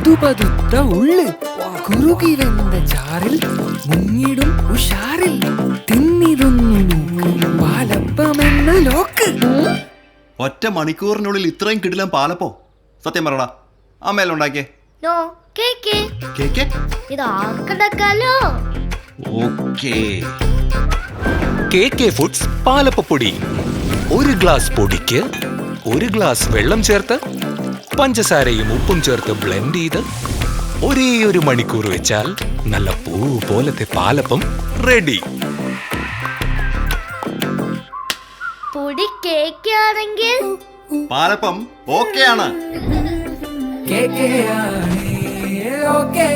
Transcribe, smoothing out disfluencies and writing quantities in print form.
പതുപതുത്ത ഉള്ള് കുറുകി വെന്ത ചാറിൽ മുങ്ങിടും ഉഷാറിൽ തിന്നിരുന്നു പാലപ്പമെന്ന ലോക്ക്. ഒറ്റ മണിക്കൂറിനുള്ളിൽ ഇത്രയും കിടിലം പാലപ്പോ? സത്യം പറടാ, അമ്മയല്ലുണ്ടാക്കിയേ? KK foods പാലപ്പപ്പൊടി. ഒരു ഗ്ലാസ് പൊടിക്ക് ഒരു ഗ്ലാസ് വെള്ളം ചേർത്ത് പഞ്ചസാരയും ഉപ്പും ചേർത്ത് ബ്ലെൻഡ് ചെയ്ത് ഒരേ ഒരു മണിക്കൂർ വെച്ചാൽ നല്ല പൂ പോലത്തെ പാലപ്പം റെഡി. പൊടി കേക്കാണെങ്കിൽ പാലപ്പം ഓക്കെ ആണ്. ഓക്കെ